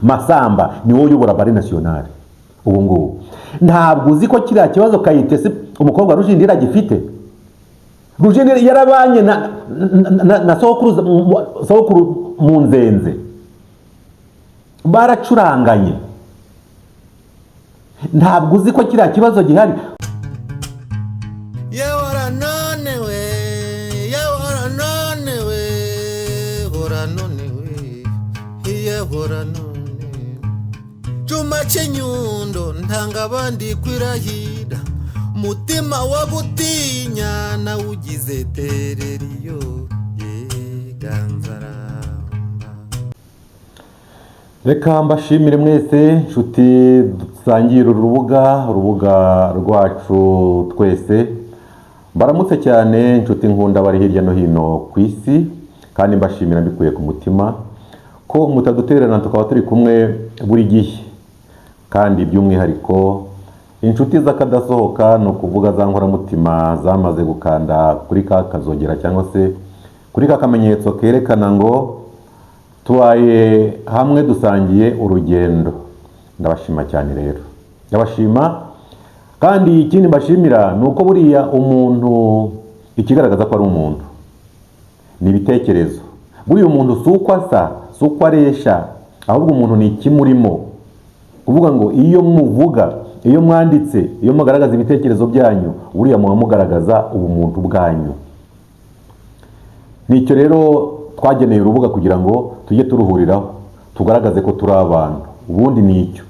Masamba ni wowe uyobora Bari Nationale ubu ngubu. Ntabwo uzi ko kiriya kibazo Kayitesi umukobwa Rujindiri agifite. Rujindiri yarabanye na sokuru mu Nzenze, baracuranganye. Ntabwo uzi ko kiriya kibazo gihari. Chuma chenyundo ntanga bandi kwirahira, mutima wa butinya na ugize tereriyo yeganzaramba. Reka mbashimire mwese nshuti dusangira urubuga rwacu twese. Baramutse cyane nshuti nkunda bari hirya no hino ku isi, kandi mbashimira mbikuye ku mutima ko mutadutererana tukaba turi kumwe buri gihe. Kandi by'umwihariko inshuti zakadasohoka no kuvuga za nkoramutima zamaze gukanda kuri ka kazogera cyangwa se kuri ka kamenyetso kerekana ngo tubaye hamwe dusangiye urugendo. Ndabashima cyane rero, ndabashima. Kandi ikindi mbashimira nuko buriya umuntu ikigaragaza ko ari umuntu ni ibitekerezo. Buriya umuntu suko asa, suko aresha, ahubwo umuntu ni ikimurimo. Kuvuga ngo iyo muvuga, iyo mwanditse, iyo mugaragaza ibitekerezo byanyu, buriya mugaragaza ubumuntu bwanyu. Nicyo rero twageneye urubuga kugira ngo tujye turuhuriraho, tugaragaze ko turi abantu. Ubundi nicyo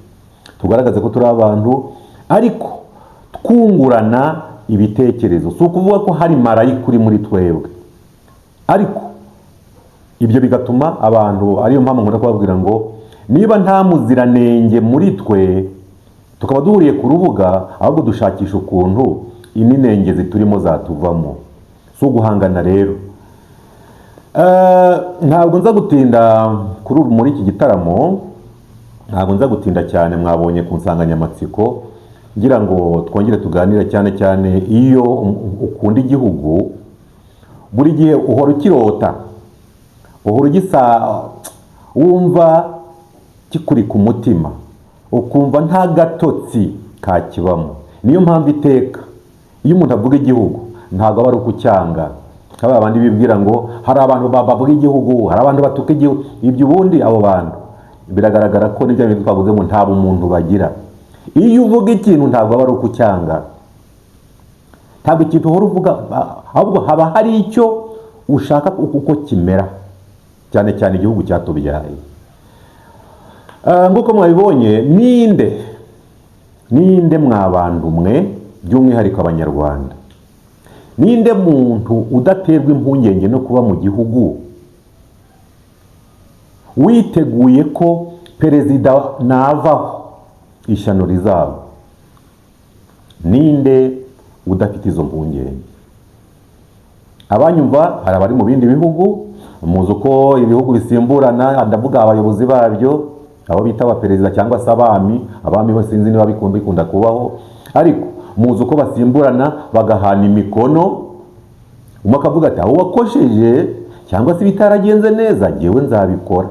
tugaragaze ko turi abantu, ariko twungurana ibitekerezo. Si ukuvuga ko hari marayika uri muri twebwe, ariko ibyo bigatuma abantu, ariyo mpamvu nkunda kubabwira ngo niba nta muziranenge muri twe tukaba duhuriye ku rubuga, ahubwo dushakisha ukuntu ininenge ziturimo zatuvamo. So guhangana rero. Ntabwo nza gutinda muri iki gitaramo, ntabwo nza gutinda cyane. Mwabonye ku nsanganyamatsiko, ngira ngo twongere tuganire cyane cyane iyo ukunda igihugu, buri gihe uhora ukirota, uhora wumva kikuri ku mutima, ukumva nta gatotsi kakibamo. Niyo mpamvu iteka iyo umuntu avuga igihugu ntabwo aba ari ukucyanga. Haba abandi bibwira ngo hari abantu bavuga igihugu, hari abantu batuka igihugu. Ibyo ubundi abo bantu biragaragara ko n'ibyo bintu twavuze ngo nta bumuntu bagira. Iyo uvuga ikintu ntabwo aba ari ukucyanga, ntabwo ikintu uhora uvuga, ahubwo haba hari icyo ushaka uko kimera, cyane cyane igihugu cyatubyaye. Nguko mwabibonye, ninde mwabantu mwe, by'umwihariko abanyarwanda, ninde muntu udaterwa impungenge no kuba mu gihugu witeguye ko perezida navaho ishyano rizaba? Ninde udafite izo mpungenge? Abanyumva hari abari mu bindi bihugu, muzi uko ibihugu bisimburana, ndavuga abayobozi babyo, abo bita abaperezida cyangwa se abami bo sinzi niba bikunda kubaho, ariko muzi uko basimburana bagahana imikono. Umwe akavuga ati aho wakosheje cyangwa se bitaragenze neza ngewe nzabikora.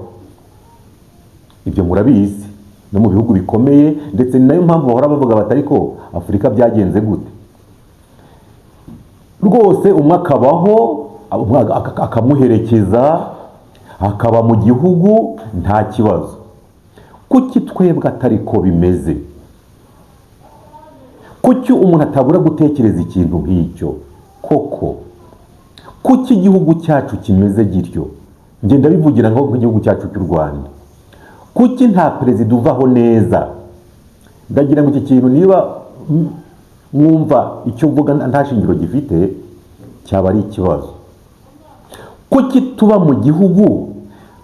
Ibyo murabizi no mu bihugu bikomeye, ndetse ni nayo mpamvu bahora bavuga bati ariko Afurika byagenze gute? Rwose umwe akabaho, akamuherekeza, akaba mu gihugu nta kibazo. Kuki twebwe atari ko bimeze? Kuki umuntu atabura gutekereza ikintu nk'icyo? Koko kuki igihugu cyacu kimeze gityo? Ngenda bivugira ngo igihugu cyacu cy'u Rwanda, kuki nta perezida uvaho neza? Ndagira ngo iki kintu niba mwumva icyo mvuga nta shingiro gifite, cyaba ari ikibazo. Kuki tuba mu gihugu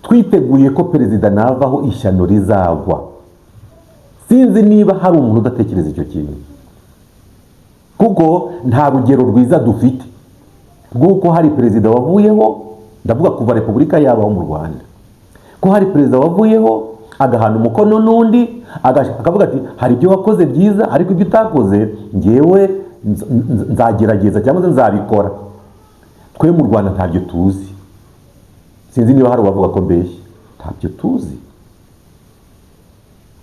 twiteguye ko perezida navaho ishyano rizagwa? Sinzi niba hari umuntu udatekereza icyo kintu, kuko nta rugero rwiza dufite rw'uko hari perezida wavuyeho, ndavuga kuva repubulika yabaho mu Rwanda, ko hari perezida wavuyeho agahana umukono n'undi akavuga ati hari ibyo wakoze byiza, ariko ibyo utakoze ngewe nzagerageza cyangwa se nzabikora. Twe mu Rwanda ntabyo tuzi. Sinzi niba hari uwavuga ko mbeshye, ntabyo tuzi.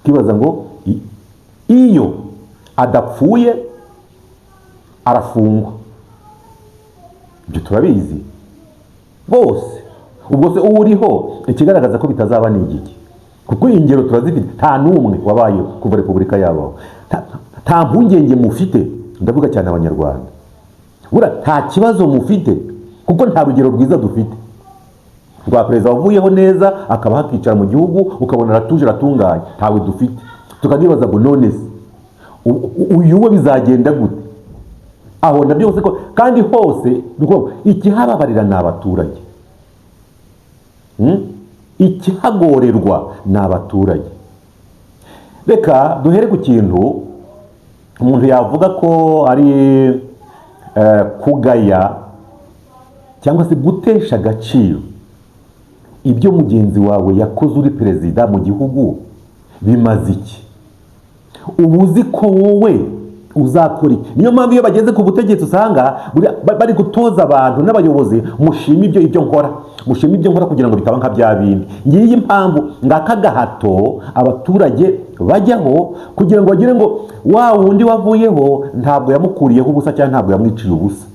ukibaza ngo iyo adapfuye arafungwa, ibyo turabizi bose. ubwo se uriho ikigaragaza ko bitazaba ni igiki? Kuko ingero turazifite, nta n'umwe wabayeho kuva repubulika yabaho. Nta mpungenge mufite, ndavuga cyane abanyarwanda, nta kibazo mufite kuko nta rugero rwiza dufite rwa perezida wavuyeho neza akaba hakicara mu gihugu ukabona aratuje aratunganye. Ntawe dufite. Tukanibaza ngo none se uyu we bizagenda gute? Aho na byose ko kandi hose ikihababarira ni abaturage, ikihagorerwa ni abaturage. Reka duhere ku kintu umuntu yavuga ko ari kugaya cyangwa se gutesha agaciro ibyo mugenzi wawe yakoze uri perezida mu gihugu. Bimaze iki? Ubuzi ko wowe uzakora iki? Niyo mpamvu iyo bageze ku butegetsi usanga bari gutoza abantu n'abayobozi, mushima ibyo nkora, mushima ibyo nkora kugira ngo bitaba nka bya bindi. Ngiyi impamvu ngaka gahato abaturage bajyaho kugira ngo bagire ngo wa wundi wavuyeho ntabwo yamukuriyeho ubusa cyangwa ntabwo yamwiciye ubusa.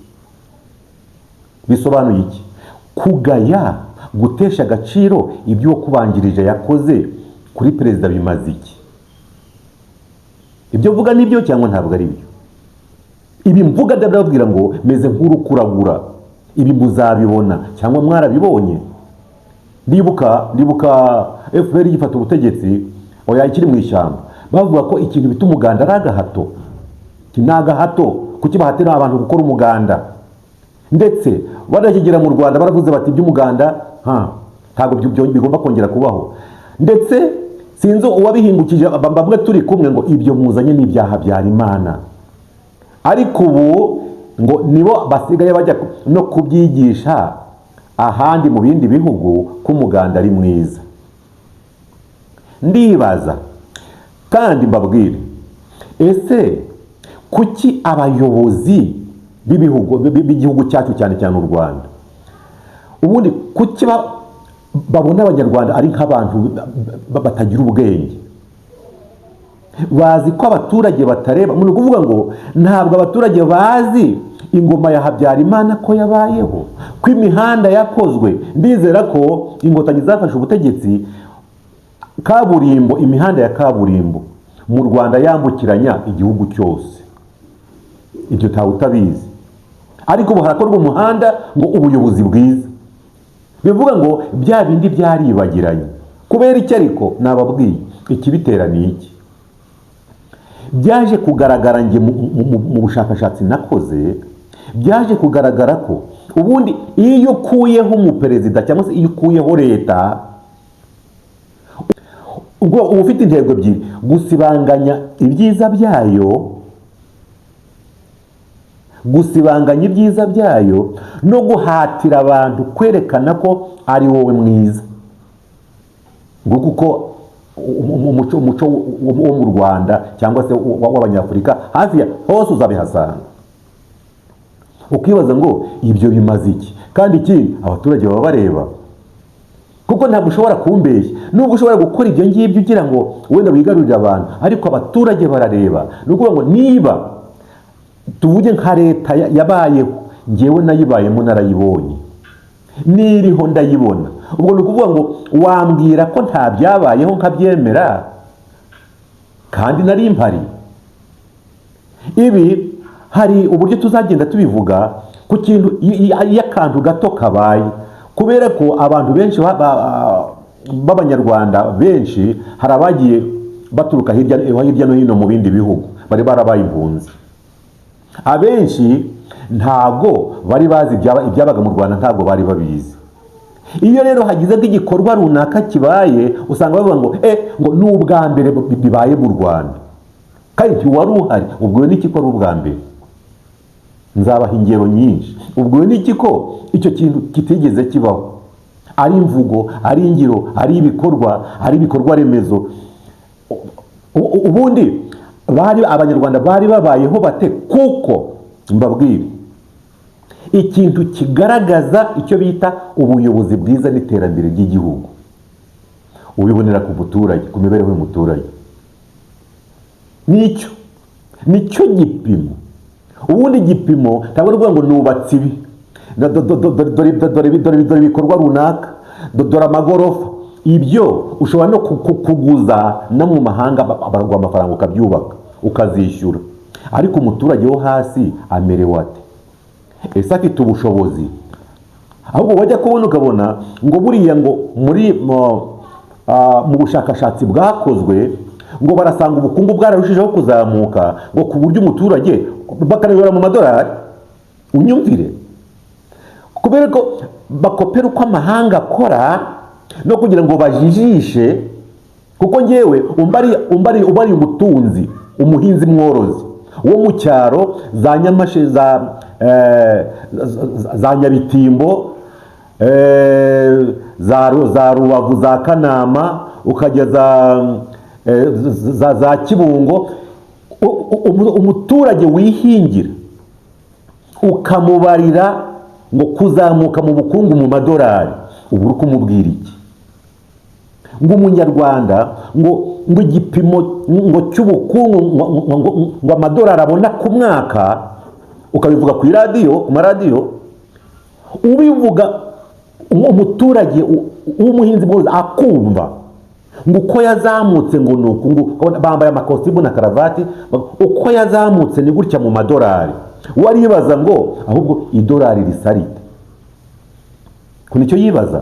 Bisobanuye iki? Kugaya, gutesha agaciro ibyo kubanjirije yakoze kuri perezida bimaze iki? Ibyo mvuga nibyo cyangwa ntabwo ari byo? Ibi mvuga ndababwira ngo meze nk'urukuragura, ibi muzabibona cyangwa mwarabibonye. Ndibuka FPR gifata ubutegetsi, oya ikiri mu ishyamba, bavuga ko ikintu bita umuganda ari agahato. Kinaga hato kuki bahatira abantu gukora umuganda. Ndetse badakigera mu Rwanda baravuze bati by'umuganda ntabwo bigomba kongera kubaho. Ndetse sinzi uwabihingukije bamwe turi kumwe ngo ibyo muzanye n'ibyaha bya Imana. Ariko ubu ngo nibo basigaye bajya no kubyigisha ahandi mu bindi bihugu ko umuganda ari mwiza. Ndibaza kandi mbabwire, ese kuki abayobozi b'igihugu cyacu cyane cyane u Rwanda ubundi kuki babona abanyarwanda ari nk'abantu batagira ubwenge? Bazi ko abaturage batareba. Ni ukuvuga ngo ntabwo abaturage bazi ingoma ya Habyarimana ko yabayeho, ko imihanda yakozwe. Ndizera ko inkotanyi zafashe ubutegetsi, kaburimbo, imihanda ya kaburimbo mu Rwanda yambukiranya igihugu cyose. Ibyo ntawe utabizi. Ariko ubu harakorwa umuhanda ngo ubuyobozi bwiza. Bivuga ngo bya bindi byaribagiranye. Kubera iki? Ariko nababwiye ikibitera ni iki? Byaje kugaragara nge mu bushakashatsi nakoze, byaje kugaragara ko ubundi iyo ukuyeho umuperezida cyangwa se iyo ukuyeho leta, ubwo uba ufite intego ebyiri: gusibanganya ibyiza byayo, no guhatira abantu kwerekana ko ari wowe mwiza. Ngo kuko umuco wo mu Rwanda cyangwa se w'Abanyafurika hafi ya hose uzabihasanga. Ukibaza ngo ibyo bimaze iki? Kandi ikindi abaturage baba bareba, kuko ntabwo ushobora kumbeshya. Nubwo ushobora gukora ibyo ngibyo ugira ngo wenda wigarurire abantu, ariko abaturage barareba. Ni ukuvuga ngo niba tuvuge nka leta yabayeho, ngewe nayibayemo narayibonye, niriho ndayibona. Ubwo ni ukuvuga ngo wambwira ko nta byabayeho nkabyemera kandi nari mpari? Ibi hari uburyo tuzagenda tubivuga ku kintu iyo akantu gato kabaye, kubera ko abantu benshi b'Abanyarwanda benshi hari abagiye baturuka hirya no hino mu bindi bihugu, bari barabaye impunzi. Abenshi ntabwo bari bazi ibyabaga mu Rwanda, ntabwo bari babizi. Iyo rero hagize igikorwa runaka kibaye, usanga bavuga ngo ngo ni ubwa mbere bibaye mu Rwanda, kandi ntiwari uhari. Ubwo ni iki ko ari ubwa mbere? Nzabaha ingero nyinshi. Ubwo ni iki ko icyo kintu kitigeze kibaho? Ari imvugo, ari ingiro, ari ibikorwa remezo. Ubundi Abanyarwanda bari babayeho bate? Kuko mbabwire, ikintu kigaragaza icyo bita ubuyobozi bwiza n'iterambere ry'igihugu ubibonera ku muturage, ku mibereho y'umuturage. nicyo gipimo. Ubundi igipimo ntabwo ruvuga ngo nubatse ibi, dore ibikorwa runaka, dore amagorofa. Ibyo ushobora no kuguza no mu mahanga baraguha amafaranga ukabyubaka ukazishyura, ariko umuturage wo hasi amerewe ate? Ese afite ubushobozi? Ahubwo wajya kubona ukabona ngo buriya ngo mu bushakashatsi bwakozwe ngo barasanga ubukungu bwararushijeho kuzamuka, ngo ku buryo umuturage bakarebera mu madolari. Unyumvire, kubera ko bakopera uko amahanga akora no kugira ngo bajijishe. Kuko ngewe umbari umutunzi, umuhinzi mworozi wo mu cyaro, za Nyamashe, za Nyabitimbo, za Rubavu, za Kanama, ukajya za Kibungo, umuturage wihingira ukamubarira ngo kuzamuka mu bukungu mu madolari, ubu uri kumubwira iki? Ngo umunyarwanda ngo igipimo ngo cy'ubukungu ngo amadolari abona ku mwaka, ukabivuga ku maradiyo, ubivuga umuturage w'umuhinzi mworozi akumva ngo uko yazamutse ngo nuko bambaye amakositimu na karavati, uko yazamutse ni gutya mu madolari. Waribaza ngo ahubwo idolari risarite ko nicyo yibaza.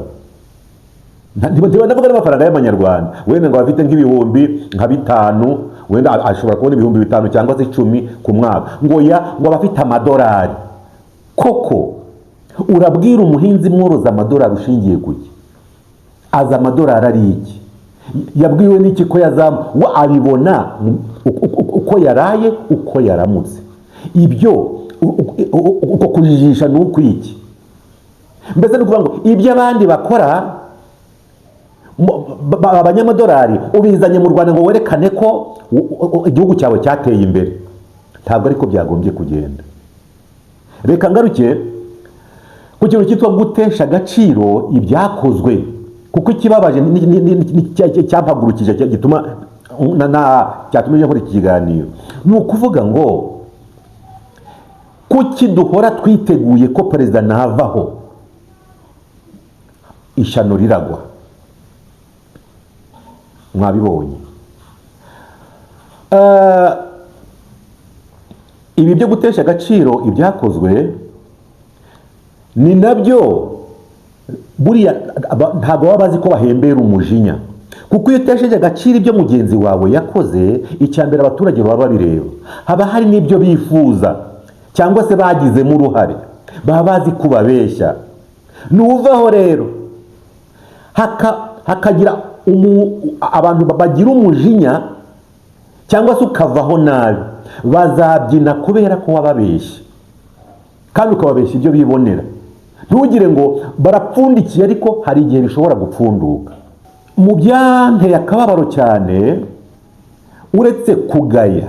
Ndavuga n'amafaranga y'amanyarwanda, wenda ngo afite nk'ibihumbi nka 5, wenda ashobora kubona ibihumbi 5 cyangwa se 10 ku mwaka, ngo abafite amadolari. Koko urabwira umuhinzi mworoza amadolari ushingiye kuki? Aza amadolari ari iki? Yabwiwe n'iki ko wa abibona uko yaraye, uko yaramutse? Ibyo uko kujijisha ni ukwiki? Mbese ni ukuvuga ngo ibyo abandi bakora abanyamadolari ubizanye mu Rwanda ngo werekane ko igihugu cyawe cyateye imbere. Ntabwo ariko byagombye kugenda. Reka ngaruke ku kintu cyitwa gutesha agaciro ibyakozwe, kuko ikibabaje cyampagurukije gituma cyatumije nkora iki kiganiro, ni ukuvuga ngo kuki duhora twiteguye ko perezida navaho ishyano riragwa. Mwabibonye ibi byo gutesha agaciro ibyakozwe ni nabyo buriya ntabwo baba bazi ko bahembera umujinya, kuko iyo utesheje agaciro ibyo mugenzi wawe yakoze, icyambere abaturage baba babireba, haba hari n'ibyo bifuza cyangwa se bagizemo uruhare, baba bazi kubabeshya. Nuvaho rero hakagira abantu bagira umujinya cyangwa se ukavaho nabi, bazabyina kubera ko wababeshye, kandi ukababeshya ibyo bibonera. Ntugire ngo barapfundikiye, ariko hari igihe bishobora gupfunduka. Mu byanteye akababaro cyane, uretse kugaya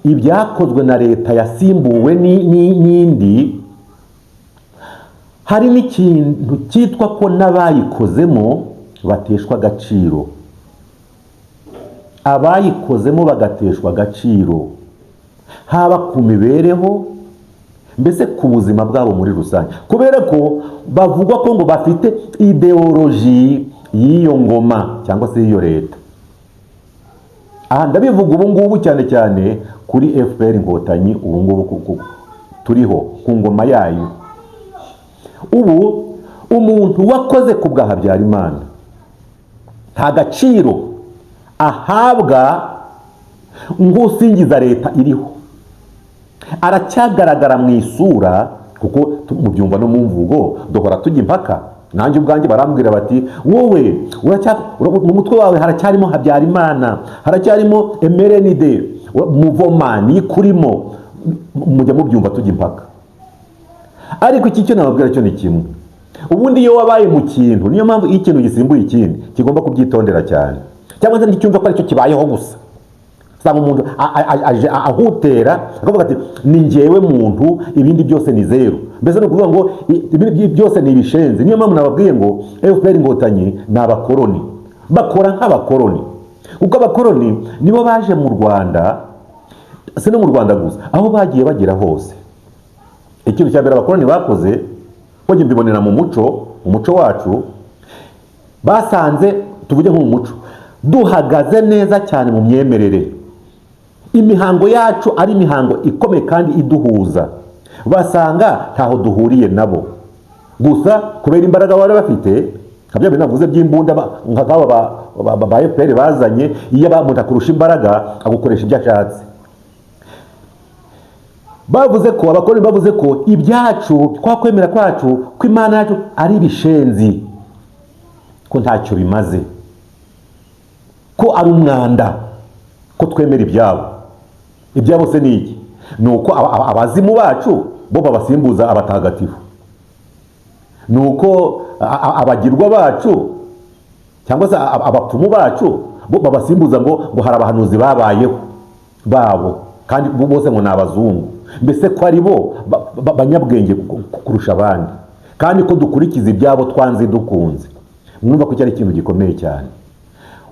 ibyakozwe na leta yasimbuwe n'indi, hari n'ikintu cyitwa ko n'abayikozemo bateshwa agaciro. Abayikozemo bagateshwa agaciro, haba ku mibereho, mbese ku buzima bwabo muri rusange, kubera ko bavugwa ko ngo bafite ideoloji y'iyo ngoma cyangwa se y'iyo leta. Aha ndabivuga ubu ngubu cyane cyane kuri FPR Inkotanyi, ubu ngubu turiho ku ngoma yayo. Ubu umuntu wakoze ku bwa Habyarimana nta gaciro ahabwa ng'usingiza leta iriho, aracyagaragara mu isura, kuko mubyumva no mu mvugo duhora tujya impaka. Nanjye ubwanjye barambwira bati, wowe mu mutwe wawe haracyarimo Habyarimana, haracyarimo emerenide, muvoma ni kurimo, mujya mubyumva tujya impaka. Ariko iki cyo nababwira cyo ni kimwe, ubundi iyo wabaye mu kintu, niyo mpamvu iyo ikintu gisimbuye ikindi kigomba kubyitondera cyane, cyangwa se nticyumva ko aricyo kibayeho gusa. Sanga umuntu ahutera akavuga ati ni njyewe muntu, ibindi byose ni zero. Mbese no kuvuga ngo ibindi byose ni ibishenzi. Niyo mpamvu nababwiye ngo FPR Inkotanyi ni abakoroni, bakora nk'abakoroni. kuko abakoroni nibo baje mu Rwanda, si no mu Rwanda gusa, aho bagiye bagera hose. Ikintu cya mbere abakoroni bakoze, ko njye mbibonera mu muco wacu, basanze tuvuge nko mu muco duhagaze neza cyane mu myemerere, imihango yacu ari imihango ikomeye kandi iduhuza. Basanga ntaho duhuriye nabo, gusa kubera imbaraga bari bafite, kabya binavuze by'imbunda nk'aba ba FPR bazanye, iyo umuntu akurusha imbaraga agukoresha ibyo ashatse. Abakoroni bavuze ko ibyacu, twakwemera kwacu, ko Imana yacu ari ibishenzi, ko ntacyo bimaze, ko ari umwanda, ko twemera ibyabo se ni iki? Ni uko abazimu bacu bo babasimbuza abatagatifu, ni uko abagirwa bacu cyangwa se abapfumu bacu bo babasimbuza ngo hari abahanuzi babayeho babo, kandi bose ngo ni abazungu. Mbese ko ari bo banyabwenge kurusha abandi, kandi ko dukurikiza ibyabo twanze dukunze. Mwumva ko cyari ikintu gikomeye cyane.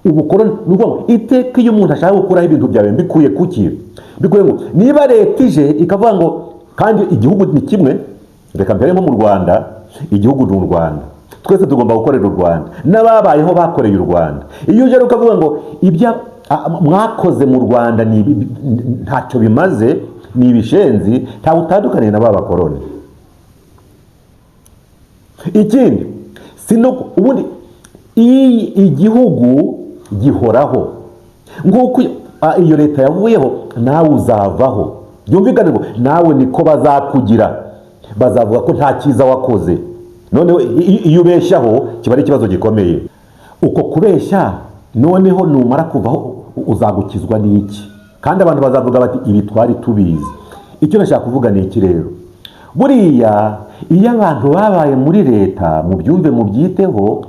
Ubukoroni nuko iteka iyo umuntu ashaka gukuraho ibintu byawe mbikuye kuki, bikuye ngo niba leta ije ikavuga ngo kandi igihugu ni kimwe, reka mbere nko mu Rwanda, igihugu ni u Rwanda, twese tugomba gukorera u Rwanda, n'ababayeho bakoreye u Rwanda. Iyo uje ukavuga ngo ibya mwakoze mu Rwanda ntacyo bimaze, ni ibishenzi, nta utandukaniye na babakoroni. Ikindi sino ubundi igihugu gihoraho, nguko iyo leta yavuyeho nawe uzavaho. Byumvikane ngo nawe niko bazakugira, bazavuga ko nta cyiza wakoze. Noneho iyo ubeshyaho kiba ari ikibazo gikomeye. Uko kubeshya noneho numara kuvaho uzagukizwa n'iki? Kandi abantu bazavuga bati ibi twari tubizi. Icyo nashaka kuvuga ni iki rero? Buriya iyo abantu babaye muri leta, mu byumve mu byiteho,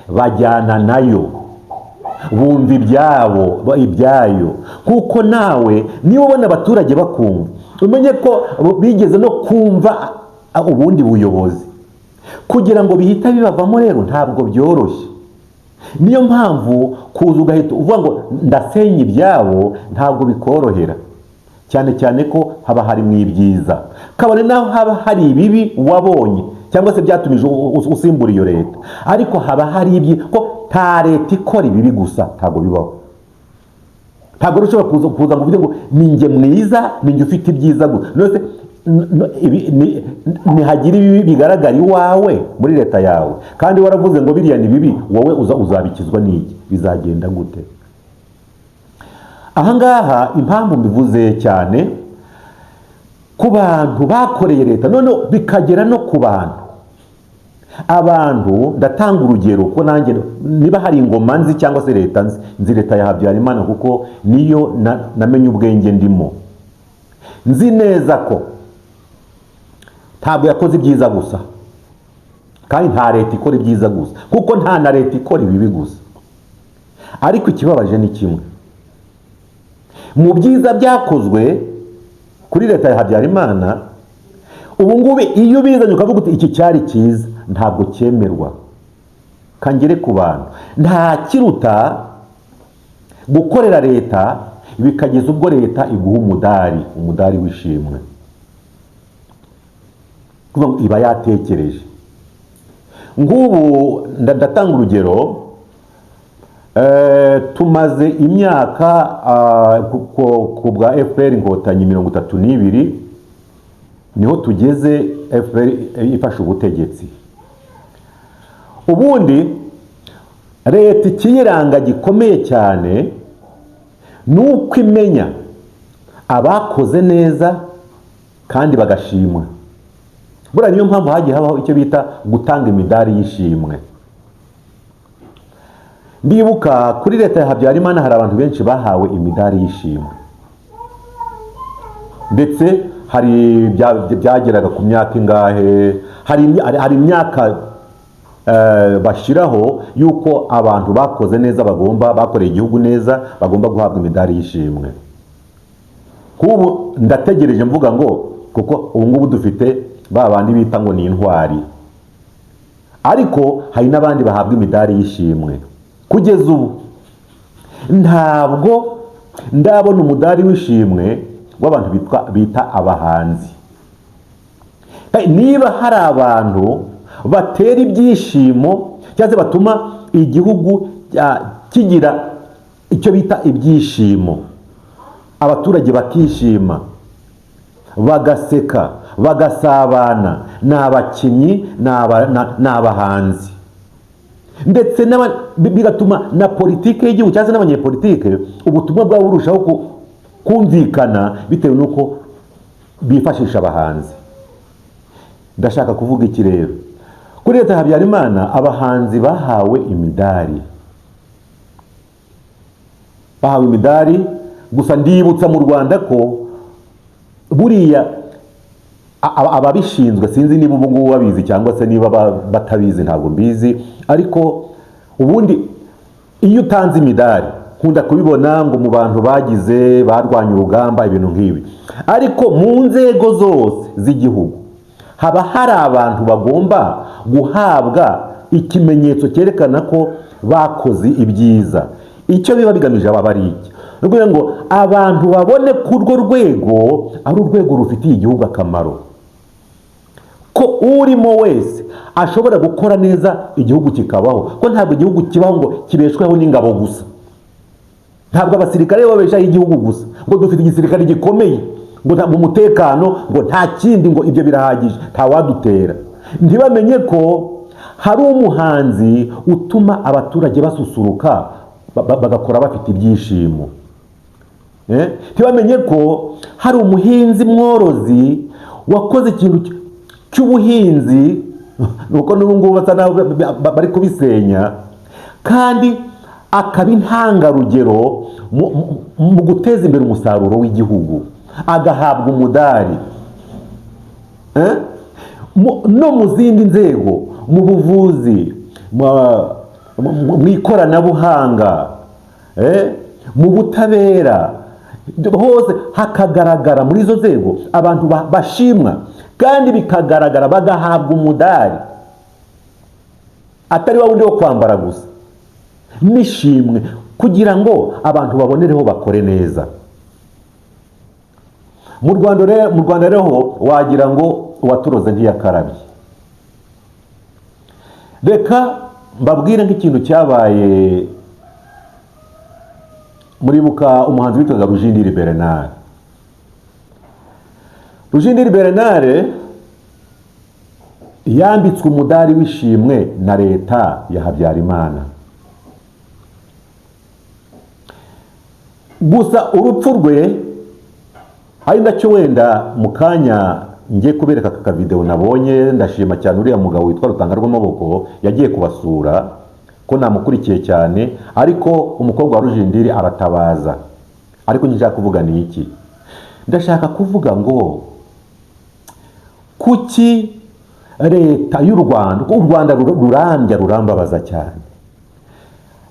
bajyana nayo, bumva ibyayo, kuko nawe niba ubona abaturage bakumva, umenye ko bigeze no kumva ubundi buyobozi. Kugira ngo bihita bibavamo rero ntabwo byoroshye. Niyo mpamvu kuza ugahita uvuga ngo ndasenya ibyabo ntabwo bikorohera, cyane cyane ko haba hari mu ibyiza, kabone naho haba hari ibibi wabonye cyangwa se byatumije usimbura iyo leta, ariko haba hari ibyi ko nta leta ikora ibibi gusa, ntabwo bibaho. Ntabwo ushobora kuza ngo uvuge ngo ninjye mwiza, ninjye ufite ibyiza gusa, nose nihagira ibibi bigaragara iwawe muri leta yawe, kandi waravuze ngo biriya ni bibi, wowe uzabikizwa n'iki? Bizagenda gute? Ahangaha impamvu mbivuze cyane ku bantu bakoreye leta, none bikagera no ku abantu ndatanga urugero ko nanjye niba hari ingoma nzi cyangwa se leta nzi leta ya Habyarimana, kuko niyo namenye ubwenge ndimo. Nzi neza ko ntabwo yakoze ibyiza gusa, kandi nta leta ikora ibyiza gusa, kuko nta na leta ikora ibibi gusa. Ariko ikibabaje ni kimwe, mu byiza byakozwe kuri leta ya Habyarimana, ubu ngubu iyo bizanye ukavuga uti iki cyari cyiza, ntabwo cyemerwa. Kangere ku bantu, nta kiruta gukorera leta bikageza ubwo leta iguha umudari w'ishimwe, kuvuga ngo iba yatekereje. Ngubu ndatanga urugero, tumaze imyaka ku bwa FPR Inkotanyi 32 niho tugeze, FPR ifashe ubutegetsi. Ubundi leta ikiyiranga gikomeye cyane nuko imenya abakoze neza kandi bagashimwa. Buriya niyo mpamvu hagiye habaho icyo bita gutanga imidari y'ishimwe. Ndibuka kuri leta ya Habyarimana hari abantu benshi bahawe imidari y'ishimwe, ndetse hari byageraga ku myaka ingahe, hari imyaka bashiraho yuko abantu bakoze neza bakoreye igihugu neza bagomba guhabwa imidari y'ishimwe. Kubu ndategereje mvuga ngo, kuko ubu ngubu dufite babandi bita ngo ni intwari, ariko hari n'abandi bahabwa imidari y'ishimwe kugeza ubu. ntabwo ndabona umudari w'ishimwe w'abantu bita abahanzi. Niba hari abantu batera ibyishimo cyangwa se batuma igihugu kigira icyo bita ibyishimo, abaturage bakishima, bagaseka, bagasabana, ni abakinnyi, ni abahanzi. Ndetse bigatuma na politike y'igihugu cyangwa se n'abanyepolitike ubutumwa bwabo burushaho kumvikana bitewe n'uko bifashisha abahanzi. Ndashaka kuvuga iki rero? Kuri leta ya Habyarimana abahanzi bahawe imidari, gusa ndibutsa mu Rwanda ko buriya ababishinzwe, sinzi niba ubu ngubu babizi cyangwa se niba batabizi, ntabwo mbizi, ariko ubundi iyo utanze imidari nkunda kubibona ngo mu bantu barwanya urugamba, ibintu nk'ibi, ariko mu nzego zose z'igihugu haba hari abantu bagomba guhabwa ikimenyetso cyerekana ko bakoze ibyiza. Icyo biba bigamije aba ari iki? Nukuvuga ngo abantu babone ko urwo rwego ari urwego rufitiye igihugu akamaro, ko urimo wese ashobora gukora neza igihugu kikabaho, ko ntabwo igihugu kibaho ngo kibeshweho n'ingabo gusa, ntabwo abasirikare babeshaho igihugu gusa ngo dufite igisirikare gikomeye, ngo ntabwo umutekano, ngo nta kindi, ngo ibyo birahagije, nta wadutera. Ntibamenye ko hari umuhanzi utuma abaturage basusuruka bagakora bafite ibyishimo. Ntibamenye ko hari umuhinzi mworozi wakoze ikintu cy'ubuhinzi, nuko n'ubu ngubu basa naho bari kubisenya, kandi akaba intangarugero mu guteza imbere umusaruro w'igihugu, agahabwa umudari. No mu zindi nzego, mu buvuzi, mu ikoranabuhanga, mu butabera, hose hakagaragara muri izo nzego abantu bashimwa, kandi bikagaragara bagahabwa umudari, atari wa wundi wo kwambara gusa, n'ishimwe, kugira ngo abantu babonereho bakore neza. Mu Rwanda rero wagira ngo uwaturoze ntiyakarabye. Reka mbabwire nk'ikintu cyabaye, muribuka umuhanzi witwaga Rujindiri Bernard. Rujindiri Bernard yambitswe umudari w'ishimwe na leta ya Habyarimana. Gusa urupfu rwe ari nacyo wenda mu kanya ngiye kubereka aka video nabonye, ndashima cyane uriya mugabo witwa Rutanga rw'amaboko, yagiye kubasura, ko namukurikiye cyane, ariko umukobwa wa Rujindiri aratabaza. Ariko njya kuvuga ni iki? Ndashaka kuvuga ngo kuki leta y'u Rwanda, u Rwanda rurambabaza cyane.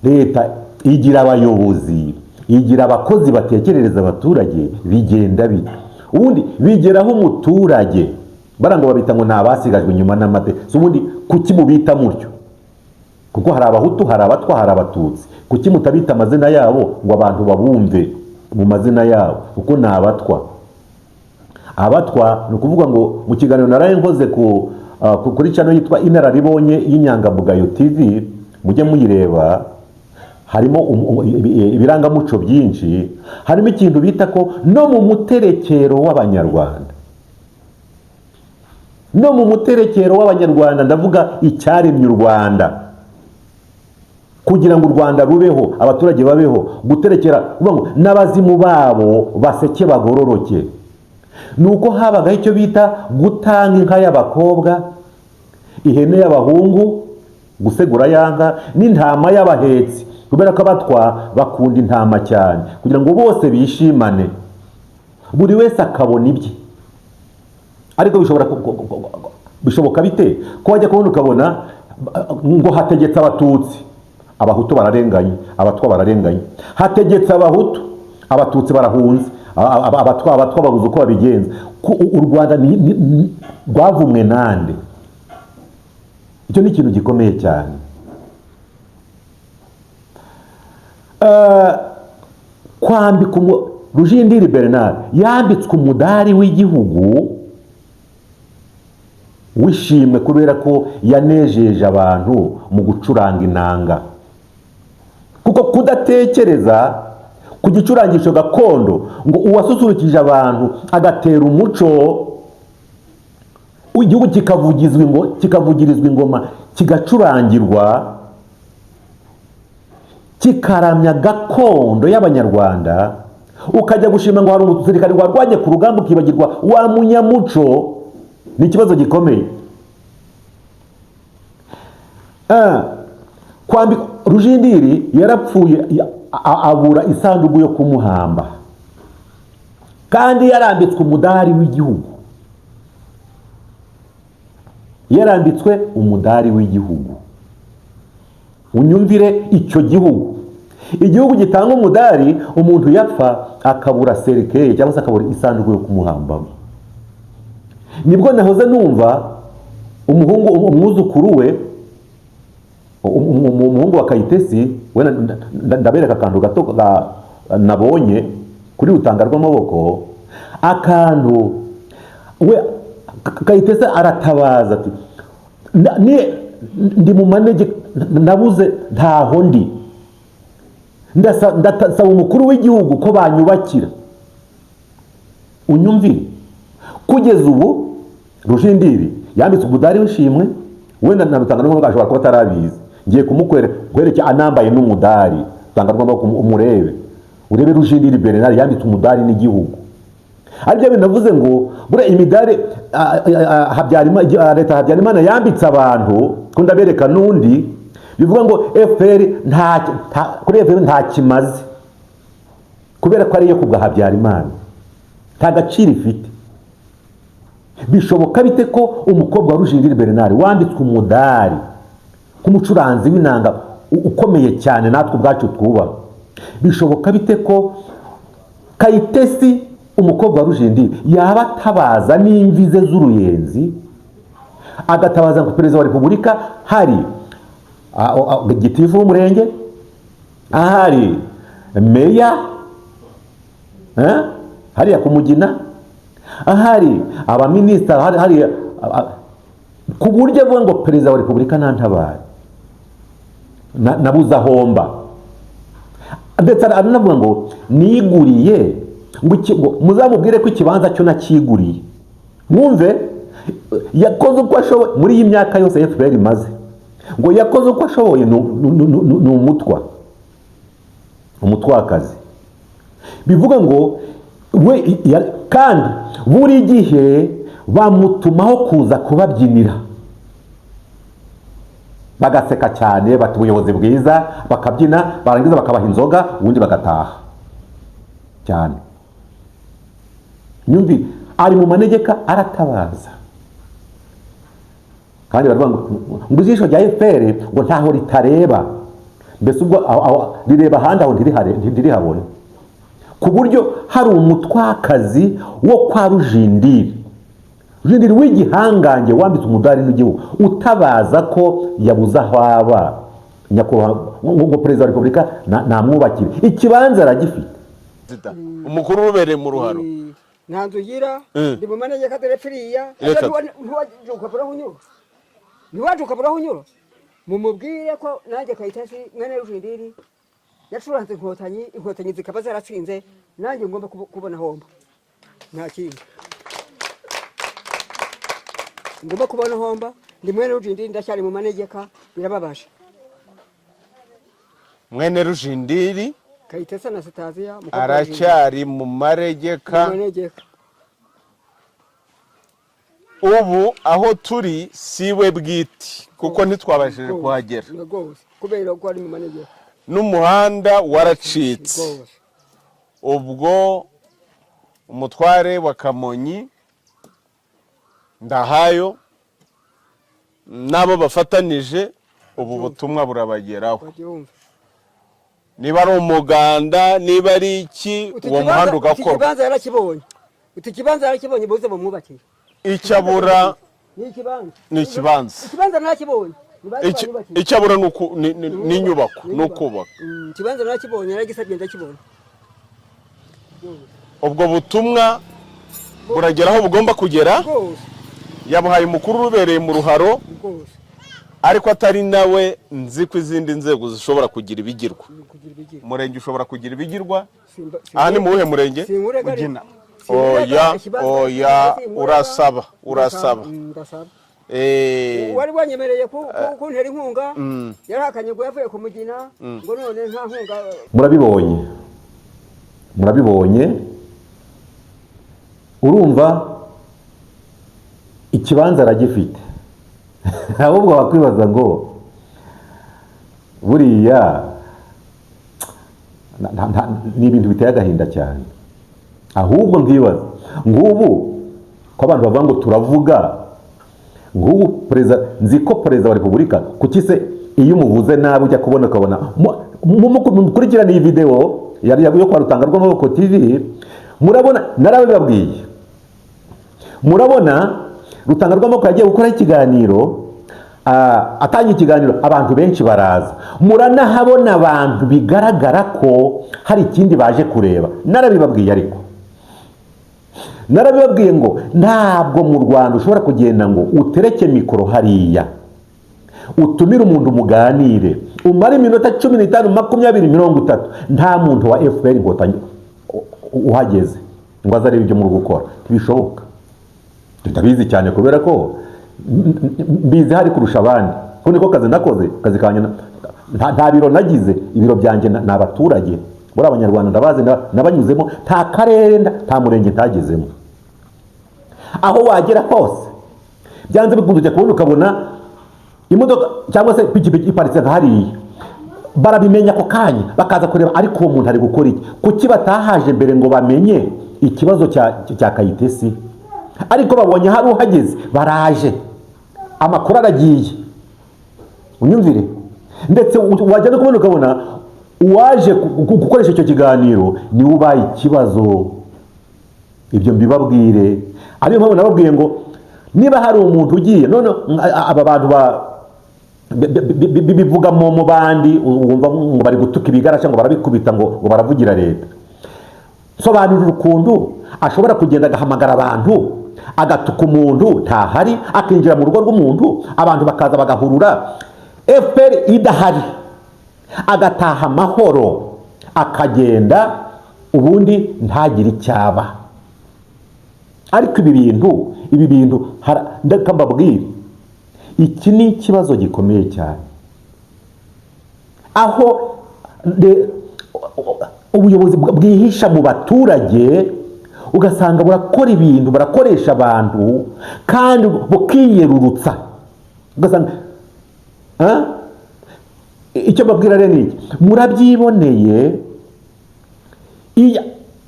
Leta igira abayobozi, igira abakozi batekerereza abaturage, bigenda bite? Ubundi bigeraho umuturage barango babita ngo nabasigajwe inyuma n'amateka. Ubundi kuki mubita mutyo? Kuko hari abahutu, hari abatwa, hari abatutsi. Kuki mutabita amazina yabo ngo abantu babumve mu mazina yabo? Kuko ni abatwa. Abatwa ni ukuvuga ngo mu kiganiro naraye nkoze kuri channel yitwa Inararibonye y'Inyangamugayo TV, mujye muyireba, harimo ibirangamuco byinshi, harimo ikintu bita ko no mu muterekero w'Abanyarwanda, no mu muterekero w'Abanyarwanda, ndavuga icyaremye u Rwanda kugira ngo u Rwanda rubeho, abaturage babeho, guterekera ngo n'abazimu babo baseke bagororoke, nuko habaga icyo bita gutanga inka y'abakobwa, ihene y'abahungu, gusegura yanka, n'intama y'abahetsi, kubera ko abatwa bakunda intama cyane, kugira ngo bose bishimane, buri wese akabona ibye. Ariko bishoboka bite ko wajya kubona ukabona ngo hategetse abatutsi, abahutu bararenganye, abatwa bararenganye, hategetse abahutu, abatutsi barahunze, abatwa babuze uko babigenza. U Rwanda rwavumwe nande? Icyo ni ikintu gikomeye cyane. kwambika Rujindiri Bernard yambitswe umudari w'igihugu wishimwe kubera ko yanejeje abantu mu gucuranga inanga, kuko kudatekereza ku gicurangisho gakondo ngo uwasusurukije abantu agatera umuco, igihugu kikavugirizwa ingoma kigacurangirwa kikaramya gakondo y'abanyarwanda, ukajya gushima ngo hari umusirikare warwanye ku rugamba ukibagirwa wa munyamuco, ni ikibazo gikomeye. Kwambika Rujindiri yarapfuye abura isanduku yo kumuhamba, kandi yarambitswe umudari w'igihugu, yarambitswe umudari w'igihugu. Unyumvire icyo gihugu, igihugu gitanga umudari, umuntu yapfa akabura serikeye cyangwa se akabura isanduku yo kumuhambamo. Nibwo nahoze numva umwuzukuru we, umuhungu wa Kayitesi, wenda ndabereka akantu gato nabonye kuri Rutanga rw'amaboko, akantu we Kayitesi aratabaza ati ndi mu manege nabuze ntaho ndi, ndasaba umukuru w'igihugu ko banyubakira. Unyumvire, kugeza ubu Rujindiri yambitswe umudari w'ishimwe, wenda na Rutanga rw'amaboko ashobora kuba atarabizi, ngiye kumukwereka anambaye n'umudari. Rutanga rw'amaboko umurebe, urebe Rujindiri Bernard yambitswe umudari n'igihugu. Aribyo bintu navuze ngo bure imidari leta Habyarimana yambitse abantu, ko ndabereka n'undi bivuga ngo FPR kuri FPR nta kimaze, kubera ko ariyo kubwa Habyarimana nta gaciro ifite. Bishoboka bite ko umukobwa wa Rujindiri Bernard wambitswe umudari k'umucuranzi w'inanga ukomeye cyane natwe ubwacu twubaha, bishoboka bite ko Kayitesi umukobwa wa Rujindiri yaba atabaza n'imvi ze z'uruyenzi, agatabaza ngo perezida wa repubulika, hari gitifu w'umurenge, ahari meya, hariya ku Mugina, ahari abaminisita, hari ku buryo avuga ngo perezida wa repubulika nantabare nabuze ahomba. Ndetse aranavuga ngo niguriye, ngo muzamubwire ko ikibanza cyo nakiguriye. Mwumve, yakoze uko ashoboye muri iyi myaka yose FPR imaze, ngo yakoze uko ashoboye. Ni umutwakazi. Bivuga ngo we kandi buri gihe bamutumaho kuza kubabyinira, bagaseka cyane, bati ubuyobozi bwiza, bakabyina, barangiza bakabaha inzoga, ubundi bagataha cyane. Nyumvi ari mu manegeka aratabaza, kandi baravuga ngo ijisho rya FPR ngo ntaho ritareba, mbese ubwo rireba ahandi aho ntirihabone, ku buryo hari umutwakazi wo kwa Rujindiri w'igihangange wambitse umudari n'igihugu utabaza ko yabuze aho aba, nyakubahwa ngo perezida wa repubulika namwubakire ikibanza aragifite. Umukuru ubereye mu ruharo ntanzu gira ndi mu manegeka terefiriya ntiwajuka buraho unyura, mumubwire ko nanjye Kayitesi mwene Rujindiri yacuranze inkotanyi zikaba zaratsinze, nanjye ngomba kubona homba, nta kindi ngomba kubona homba. Ndi mwene Rujindiri, ndacyari mu manegeka, birababaje. mwene Rujindiri Kayitesi na Sitaziya aracyari mu manegeka. Ubu aho turi siwe bwite kuko ntitwabashije kuhagera, kubera ko ari mu manegeka, n'umuhanda waracitse. Ubwo umutware wa Kamonyi Ndahayo nabo bafatanije ubu butumwa burabageraho, niba ari umuganda, niba ari iki, uwo muhanda ugakorwa. Ikibanza yarakibonye buze bumwubakire. Icyabura ni ikibanza nakibonye, icyo abura ni inyubako ni ukubaka ikibanza narakibonye naragisabye ndakibona ubwo butumwa buragera aho bugomba kugera yamuhaye umukuru urubereye mu ruharo ariko atari nawe nzi ko izindi nzego zishobora kugira ibigirwa umurenge ushobora kugira ibigirwa aha ni mu wuhe murenge oya urasaba wari wanyemereye kuntera inkunga yarahakanye ngo yavuye ku Mugina ngo none nta nkunga murabibonye urumva ikibanza aragifite ahubwo wakwibaza ngo buriya ni ibintu biteye agahinda cyane ahubwo nkibaza ngubu ko abantu bavuga ngo turavuga ngubu perezida nzi ko perezida wa repubulika kuki se iyo umuvuze nabi ujya kubona ukabona mukurikirana iyi video yari yo kwa Rutanga rw'Amaboko TV murabona narabibabwiye murabona Rutanga rw'Amaboko yagiye gukora ikiganiro atanga ikiganiro abantu benshi baraza muranahabona abantu bigaragara ko hari ikindi baje kureba narabibabwiye ariko narabibabwiye ngo ntabwo mu Rwanda ushobora kugenda ngo utereke mikoro hariya utumire umuntu muganire umara iminota 15 20 30 nta muntu wa FPR Inkotanyi uhageze ngo azarebe ibyo muri gukora bishoboka tutabizi cyane kubera ko mbizi hari kurusha abandi ko niko kazi nakoze kazi kanya nta biro nagize ibiro byanjye n'abaturage buri abanyarwanda ndabazi nabanyuzemo nta karere nta murenge ntagezemo aho wagera hose byanze bikunze kubona ukabona imodoka cyangwa se pikipiki iparitse hariya barabimenya ko kanya bakaza kureba ariko uwo muntu ari gukora iki kuki batahaje mbere ngo bamenye ikibazo cya Kayitesi ariko babonye hari uhageze baraje amakuru aragiye unyumvire ndetse wajya no kubona ukabona uwaje gukoresha icyo kiganiro ni ubaye ikibazo ibyo mbibabwire ariyo mpamvu nababwiye ngo niba hari umuntu ugiye none aba bantu bivuga mu bandi wumva ngo bari gutuka ibigarasha ngo barabikubita ngo baravugira leta sobanura urukundo ashobora kugenda agahamagara abantu agatuka umuntu ntahari akinjira mu rugo rw'umuntu abantu bakaza bagahurura FPR idahari agataha amahoro akagenda ubundi ntagire icyaba ariko ibi bintu ndakambabwira iki ni ikibazo gikomeye cyane aho ubuyobozi bwihisha mu baturage ugasanga burakora ibintu barakoresha abantu kandi bukiyerurutsa ugasanga icyo babwira rero ni murabyiboneye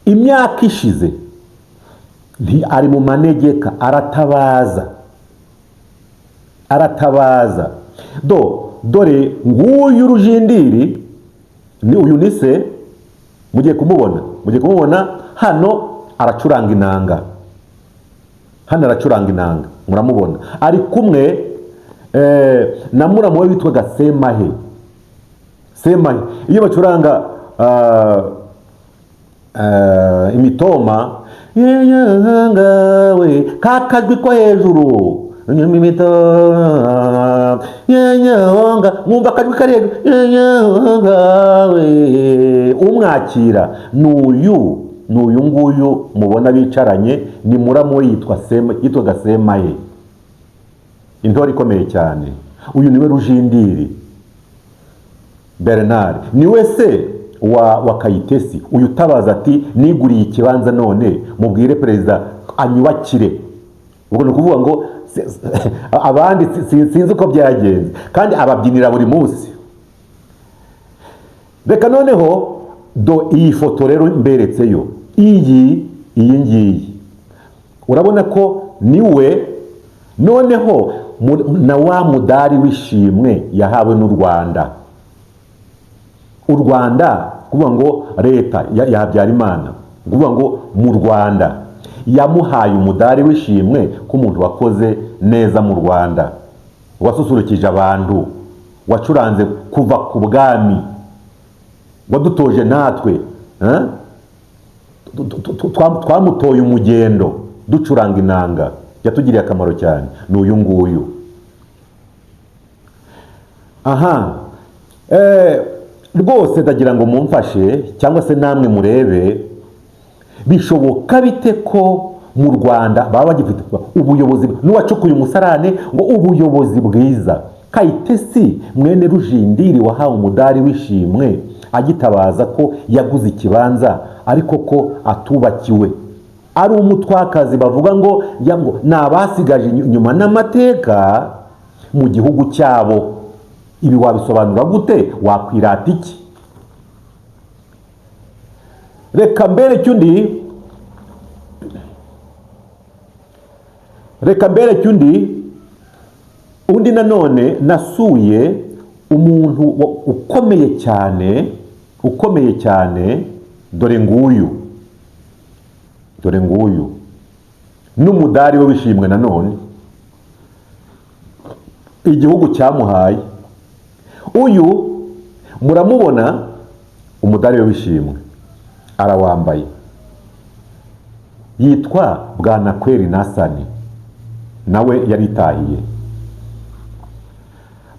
imyaka ishize ari mu manegeka aratabaza dore nguyu Rujindiri ni uyu nise mugiye kumubona hano aracuranga inanga muramubona ari kumwe na muramu we witwaga Semahe iyo bacuranga imitoma yeyangawe kakajwi ko hejuru imitoma yenyonga mwumva akajwi karego yeyangawe umwakira n'uyu nguyu mubona bicaranye ni muramu we yitwaga Semahe intore ikomeye cyane uyu niwe Rujindiri Bernard niwe se wa Kayitesi uyu utabaza ati niguriye ikibanza none mubwire perezida anyubakire ubwo no kuvuga ngo abandi sinzi uko byagenze kandi ababyinira buri munsi reka noneho iyi foto rero mberetseyo iyi ngiyi urabona ko niwe noneho na wa mudari w'ishimwe yahawe n'u Rwanda kuvuga ngo leta ya Habyarimana kuvuga ngo mu Rwanda yamuhaye umudari w'ishimwe ko umuntu wakoze neza mu Rwanda wasusurukije abantu wacuranze kuva ku bwami, wadutoje natwe, twamutoye umugendo ducuranga inanga, yatugiriye akamaro cyane, ni uyu nguyu. Aha, rwose ndagira ngo mumfashe cyangwa se namwe murebe, bishoboka bite ko mu Rwanda baba bagifite ubuyobozi, n'uwacukuye umusarane ngo ubuyobozi bwiza. Kayitesi mwene Rujindiri wahawe umudari w'ishimwe agitabaza ko yaguze ikibanza ariko ko atubakiwe, ari umutwakazi bavuga ngo ni abasigaje nyuma n'amateka mu gihugu cyabo. Ibi wabisobanura gute? Wakwirata iki? Reka mbereke undi nanone nasuye umuntu ukomeye cyane, dore nguyu n'umudari we wishimwe nanone igihugu cyamuhaye. Uyu muramubona, umudari we wishimwe arawambaye, yitwa Bwanakweli Nasani, nawe yaritahiye.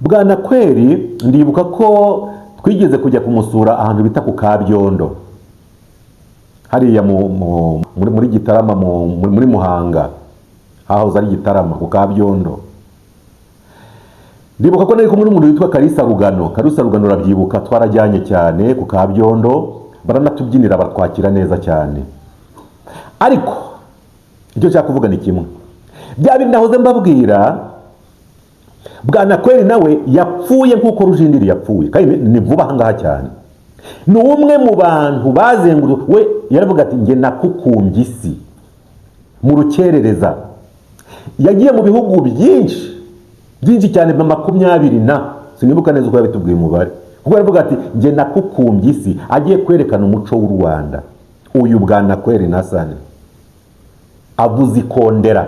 Bwanakweli ndibuka ko twigeze kujya kumusura ahantu bita ku Kabyondo, hariya muri Gitarama, muri Muhanga, hahoze ari Gitarama ku Kabyondo. Ndibuka ko nari kumwe n'umuntu witwa Kalisa Rugano. Urabyibuka, twarajyanye cyane ku Kabyondo, baranatubyinira, batwakira neza cyane. Ariko icyo nshaka kuvuga ni kimwe, bya bindi nahoze mbabwira, Bwanakweli nawe yapfuye nk'uko Rujindiri yapfuye, kandi ni vuba ahangaha cyane. Ni umwe mu bantu we yaravuga ati nge nakukumbye isi mu rukerereza. Yagiye mu bihugu byinshi cyane, 20 sinibuka neza uko yabitubwiye umubare, kuko yaravuga ati nge nakukumbye isi, agiye kwerekana umuco w'u Rwanda. Uyu Bwanakweli Nasani avuze ikondera,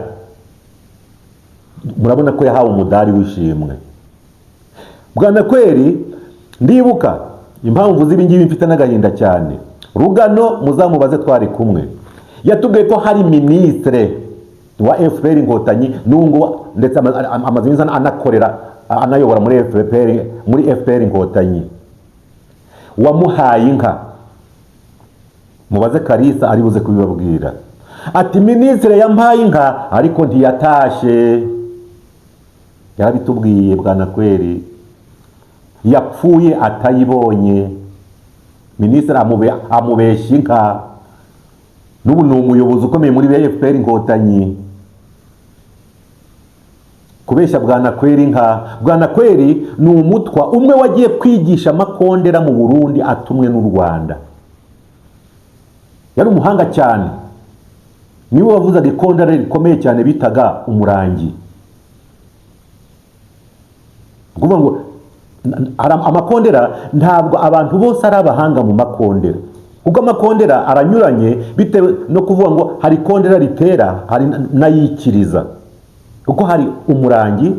murabona ko yahawe umudari w'ishimwe. Bwanakweli, ndibuka impamvu z'ibi ngibi mfite n'agahinda cyane. Rugano muzamubaze, twari kumwe, yatubwiye ko hari ministre wa FPR Inkotanyi n'ungu, ndetse amaze iminsi anayobora muri FPR Inkotanyi, wamuhaye inka. Mubaze Kalisa ari buze kubibabwira. Ati ministre yampaye inka ariko ntiyatashe. Yarabitubwiye Bwanakweli, yapfuye atayibonye. Ministre amubeshya inka. N'ubu ni umuyobozi ukomeye muri FPR Inkotanyi, kubeshya Bwanakweli inka. Bwanakweli ni umutwa umwe wagiye kwigisha amakondera mu Burundi atumwe n'u Rwanda. Yari umuhanga cyane, niwe wavuzaga ikondera rikomeye cyane bitaga umurangi. Kuvuga ngo amakondera, ntabwo abantu bose ari abahanga mu makondera, kuko amakondera aranyuranye, bitewe no kuvuga ngo hari ikondera ritera, hari n'ayikiriza. Kuko hari umurangi,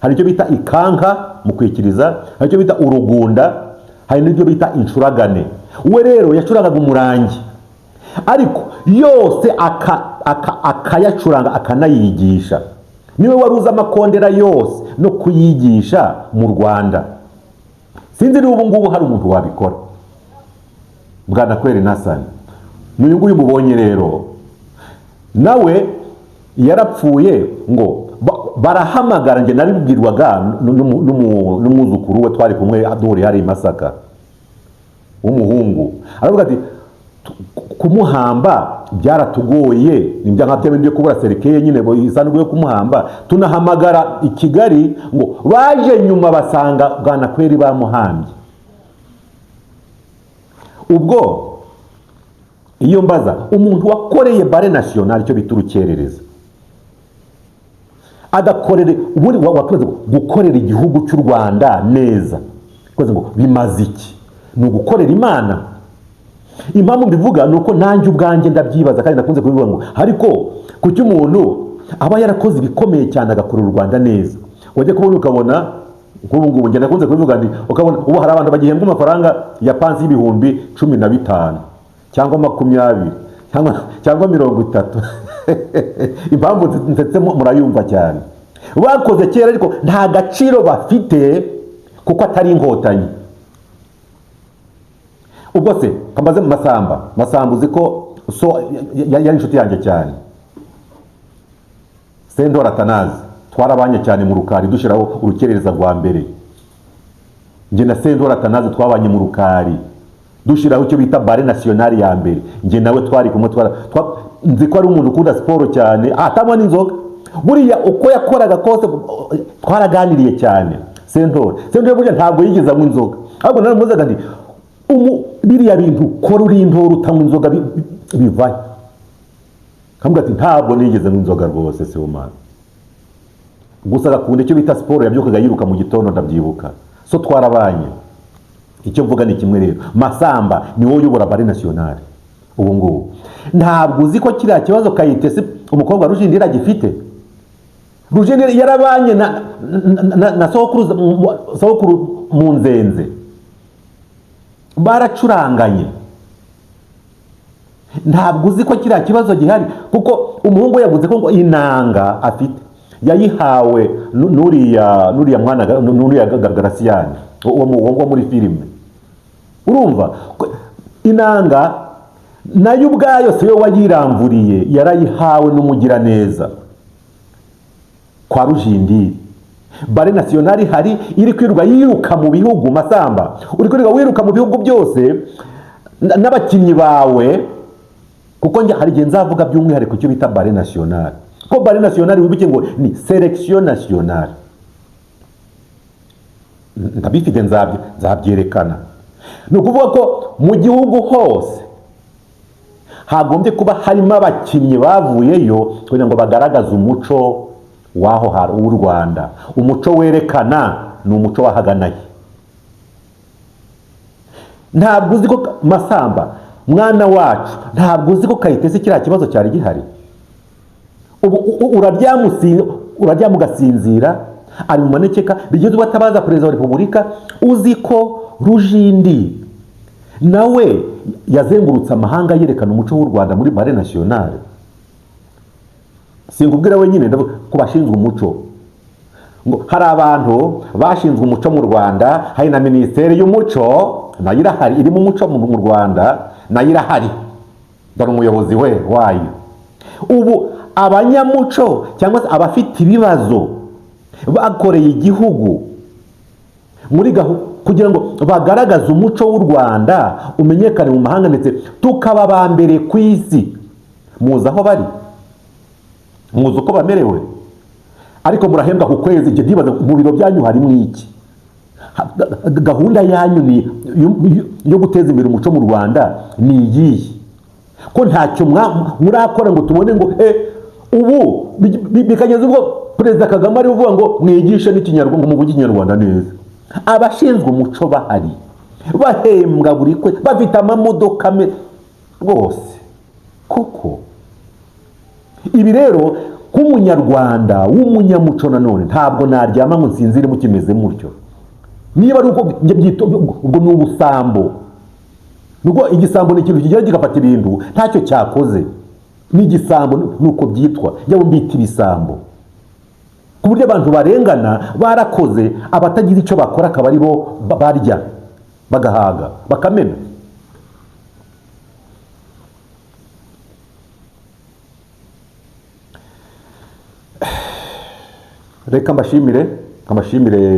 hari icyo bita ikanka mu kwikiriza, hari icyo bita urugunda, hari n'icyo bita incuragane. We rero yacurangaga umurangi, ariko yose akayacuranga akanayigisha. Niwe wari uzi amakondera yose no kuyigisha mu Rwanda. Sinzi niba ubu ngubu hari umuntu wabikora. Bwanakweli Nasani n'uyu nguyu mubonye rero, nawe yarapfuye ngo barahamagara. Nge naribwirwaga n'umwuzukuru we twari kumwe duhuriye hari i Masaka w'umuhungu, aravuga ati kumuhamba byaratugoye, nibyo nka byo kubura serikeye nyine isanzwe yo kumuhamba. Tunahamagara i Kigali ngo baje nyuma basanga Bwanakweli bamuhambye. Ubwo iyo mbaza umuntu wakoreye bare national, icyo bita urukerereza, adakorere ubundi wakoze gukorera igihugu cy'u Rwanda neza, koze ngo bimaze iki? Ni ugukorera Imana. Impamvu mbivuga nuko nanjye ubwanjye ndabyibaza, kandi nakunze kubivuga ngo ariko kuki umuntu aba yarakoze ibikomeye cyane agakorera u Rwanda neza, wajya kubona ukabona nk'ubu ngubu ngenda kunze kubivuga nti ukabona ubu hari abantu bagihembwa amafaranga ya pansi y'ibihumbi 15 cyangwa 20 cyangwa 30. Impamvu ndetse murayumva cyane, bakoze kera ariko nta gaciro bafite kuko atari inkotanyi. Ubwo se kamaze mu Masamba uzi ko so yari inshuti yanjye cyane, Sendora Atanazi, twarabanye cyane mu Rukari dushiraho urukerereza rwa mbere. Nge na Sendora Atanazi twabanye mu Rukari dushiraho icyo bita bare nationale ya mbere. Nge nawe twari kumwe nzi ko ari umuntu ukunda siporo cyane, atamwa n'inzoga. Buriya uko yakoraga kose twaraganiriye cyane. Sendora burya ntabwo yigeze anywa inzoga, ahubwo naramuzaga nti biriya bintu kora uri intoro utanywa inzoga bivaye. Kamuga ati ntabwo nigeze anywa inzoga rwose se umana. Gusa agakunda icyo bita siporo, yabyukaga yiruka mu gitondo ndabyibuka. So twarabanye. Icyo mvuga ni kimwe rero, Masamba ni wowe uyobora bare nationale ubu ngubu. Ntabwo uzi ko kiriya kibazo Kayitesi umukobwa Rujindira gifite. Rujindira yarabanye na sokuru mu Nzenze, baracuranganye. Ntabwo uzi ko kiriya kibazo gihari kuko umuhungu yavuze ko ngo inanga afite yayihawe nuriya mwana nuriya Garasiyani uwo muri filime. Urumva inanga nayo ubwayo se yo wayiramvuriye, yarayihawe n'umugira neza kwa Rujindiri. Bare nationale hari iri kwiruka yiruka mu bihugu, Masamba uri kwiruka wiruka mu bihugu byose n'abakinnyi bawe, kuko nge hari gihe nzavuga by'umwihariko icyo bita bare nationale. Ko bare nationale wibuke ngo ni selection nationale, ndabifite nzabyerekana. Ni ukuvuga ko mu gihugu hose hagombye kuba harimo abakinnyi bavuyeyo kugira ngo bagaragaze umuco waho hari w'u Rwanda. Umuco werekana ni umuco wahaganaye. Ntabwo uzi ko Masamba mwana wacu, ntabwo uzi ko Kayitesi kiriya kibazo cyari gihari. Ubu uraryama ugasinzira, ari mu manekeka bigeze batabaza perezida wa Repubulika. Uzi ko Rujindi nawe yazengurutse amahanga yerekana umuco w'u Rwanda muri bare nationale. Singubwira wenyine ko bashinzwe umuco, ngo hari abantu bashinzwe umuco mu Rwanda, hari na Minisiteri y'Umuco nayo irahari, irimo umuco mu Rwanda nayo irahari, dore umuyobozi wayo. Ubu abanyamuco cyangwa se abafite ibibazo bakoreye igihugu muri kugira ngo bagaragaze umuco w'u Rwanda umenyekane mu mahanga, ndetse tukaba ba mbere ku isi. Muzi aho bari, muzi uko bamerewe, ariko murahembwa ku kwezi. Igihe ndibaza mu biro byanyu harimo iki? Gahunda yanyu ni yo guteza imbere umuco mu Rwanda ni iyihe? Ko ntacyo murakora ngo tubone ngo ubu bikageza ubwo Perezida Kagame ari uvuga ngo mwigishe n'ikinyarwanda, mu bugi Kinyarwanda neza. Abashinzwe umuco bahari, bahembwa buri kwe, bafite amamodoka rwose. Koko ibi rero nk'umunyarwanda w'umunyamuco nanone ntabwo naryama ngo nsinzire mukimeze mutyo. Niba ari uko ubwo ni ubusambo. Nuko igisambo ni ikintu kigera kigafata ibintu ntacyo cyakoze. Ni igisambo nuko byitwa, yabo mbita ibisambo. Ku buryo abantu barengana barakoze, abatagira icyo bakora akaba ari bo barya bagahaga bakamena. Reka mbashimire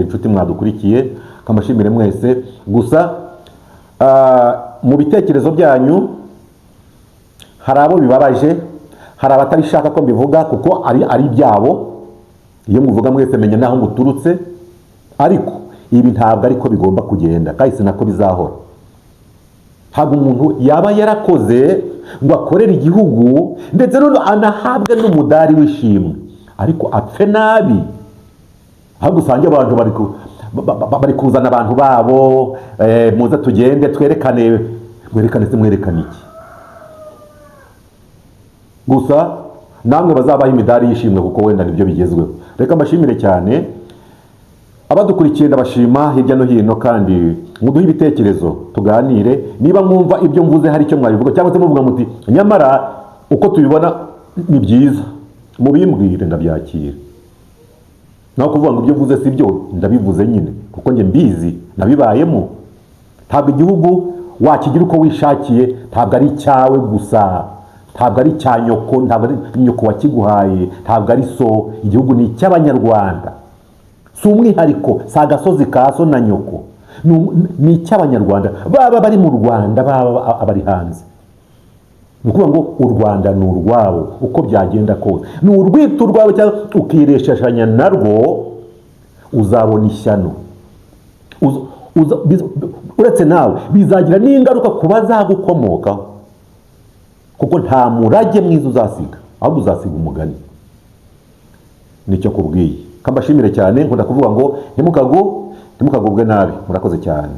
inshuti mwadukurikiye, kamashimire mwese. Gusa mu bitekerezo byanyu hari abo bibabaje, hari abatabishaka ko mbivuga kuko ari byabo. Iyo muvuga mwese menya naho muturutse, ariko ibi ntabwo ariko bigomba kugenda, kandi sinako bizahora. Ntabwo umuntu yaba yarakoze ngo akorere igihugu ndetse none anahabwe n'umudari w'ishimwe, ariko apfe nabi. Ahubwo usange abantu bari kuzana abantu babo, muze tugende twerekane, mwerekane iki? Gusa namwe bazabaha imidari yishimwe kuko wenda nibyo bigezweho. Reka mbashimire cyane. abadukurikiye ndabashima hirya no hino, kandi muduhe ibitekerezo tuganire. Niba mwumva ibyo mvuze hari icyo mwabivuga, cyangwa se muvuga muti nyamara uko tubibona ni byiza, mubimbwire ndabyakira. Naho kuvuga ngo ibyo mvuze si byo, ndabivuze nyine kuko njye mbizi, nabibayemo. Ntabwo igihugu wakigira uko wishakiye, ntabwo ari icyawe gusa, ntabwo ari icya nyoko, ntabwo ari nyoko wakiguhaye, ntabwo ari so. Igihugu ni icy'abanyarwanda, si umwihariko, si agasozi ka so na nyoko, ni icy'abanyarwanda, baba bari mu Rwanda, baba abari hanze. Ni ukuvuga ngo u Rwanda ni urwabo uko byagenda kose, ni urwita urwabo, cyangwa ukireshashanya narwo, uzabona ishyano. Uretse nawe bizagira n'ingaruka ku bazagukomokaho, kuko nta murage mwiza uzasiga, ahubwo uzasiga umugani. Nicyo kubwiye. Kambashimire cyane, nkunda kuvuga ngo ntimukagubwe nabi. Murakoze cyane.